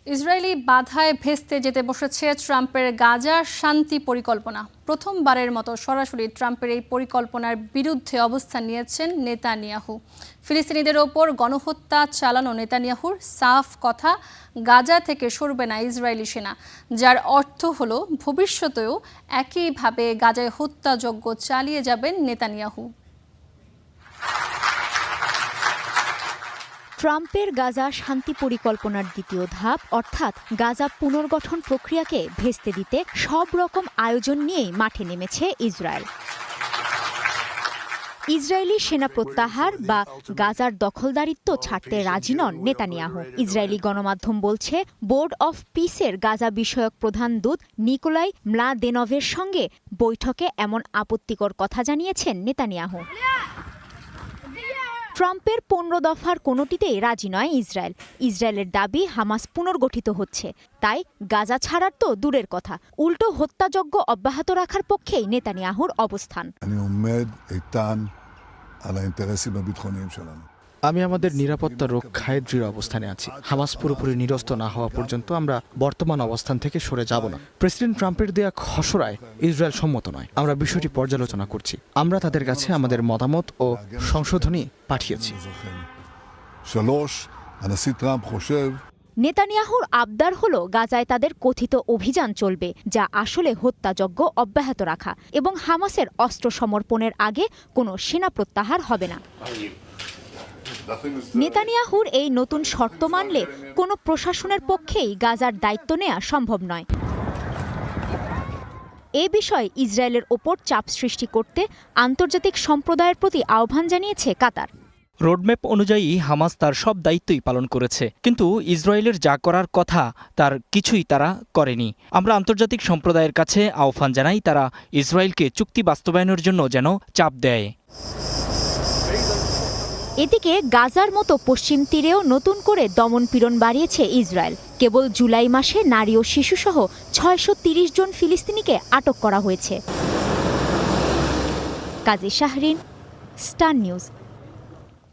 Israeli বাধায় ভেস্তে যেতে বসেছে ট্রাম্পের গাজা শান্তি পরিকল্পনা। প্রথমবারের মতো সরাসরি ট্রাম্পের এই পরিকল্পনার বিরুদ্ধে অবস্থান নিয়েছেন নেতানিয়াহু। ফিলিস্তিনিদের ওপর গণহত্যা চালানো নেতানিয়াহুর সাফ কথা, গাজা থেকে সরবে না ইসরায়েলি সেনা, যার অর্থ হলো ভবিষ্যতেও একইভাবে গাজায় হত্যাযজ্ঞ চালিয়ে যাবেন নেতানিয়াহু। ট্রাম্পের গাজা শান্তি পরিকল্পনার দ্বিতীয় ধাপ অর্থাৎ গাজা পুনর্গঠন প্রক্রিয়াকে ভেস্তে দিতে সব রকম আয়োজন নিয়েই মাঠে নেমেছে ইসরায়েল। ইসরায়েলি সেনা প্রত্যাহার বা গাজার দখলদারিত্ব ছাড়তে রাজি নন নেতানিয়াহু। ইসরায়েলি গণমাধ্যম বলছে, বোর্ড অফ পিসের গাজা বিষয়ক প্রধান দূত নিকোলাই ম্লাদেনভের সঙ্গে বৈঠকে এমন আপত্তিকর কথা জানিয়েছেন নেতানিয়াহু। ট্রাম্পের 15 দফার কোনোটিতেই রাজি নয় ইসরায়েল। ইসরায়েলের দাবি হামাস পুনর্গঠিত হচ্ছে, তাই গাজা ছাড়ার তো দূরের কথা, উল্টো হত্যাযজ্ঞ অব্যাহত রাখার পক্ষেই নেতানিয়াহুর অবস্থান। আমি আমাদের নিরাপত্তা রক্ষায় দৃঢ় অবস্থানে আছি। হামাস পুরোপুরি নিরস্ত না হওয়া পর্যন্ত আমরা বর্তমান অবস্থান থেকে সরে যাব না। প্রেসিডেন্ট ট্রাম্পের দেয়া খসড়ায় ইসরায়েল সম্মত নয়। আমরা বিষয়টি পর্যালোচনা করছি। আমরা তাদের কাছে আমাদের মতামত ও সংশোধনী পাঠিয়েছি। নেতানিয়াহুর আবদার হলো গাজায় তাদের কথিত অভিযান চলবে, যা আসলে হত্যাযজ্ঞ অব্যাহত রাখা, এবং হামাসের অস্ত্র সমর্পণের আগে কোনো সেনা প্রত্যাহার হবে না। নেতানিয়াহুর এই নতুন শর্ত মানলে কোনো প্রশাসনের পক্ষেই গাজার দায়িত্ব নেওয়া সম্ভব নয়। এ বিষয়ে ইসরায়েলের ওপর চাপ সৃষ্টি করতে আন্তর্জাতিক সম্প্রদায়ের প্রতি আহ্বান জানিয়েছে কাতার। রোডম্যাপ অনুযায়ী হামাস তার সব দায়িত্বই পালন করেছে, কিন্তু ইসরায়েলের যা করার কথা তার কিছুই তারা করেনি। আমরা আন্তর্জাতিক সম্প্রদায়ের কাছে আহ্বান জানাই, তারা ইসরায়েলকে চুক্তি বাস্তবায়নের জন্য যেন চাপ দেয়। এদিকে গাজার মতো পশ্চিম তীরেও নতুন করে দমনপীড়ন বাড়িয়েছে ইসরায়েল। কেবল জুলাই মাসে নারী ও শিশুসহ 630 জন ফিলিস্তিনিকে আটক করা হয়েছে। কাজী শাহরিন, স্টার নিউজ।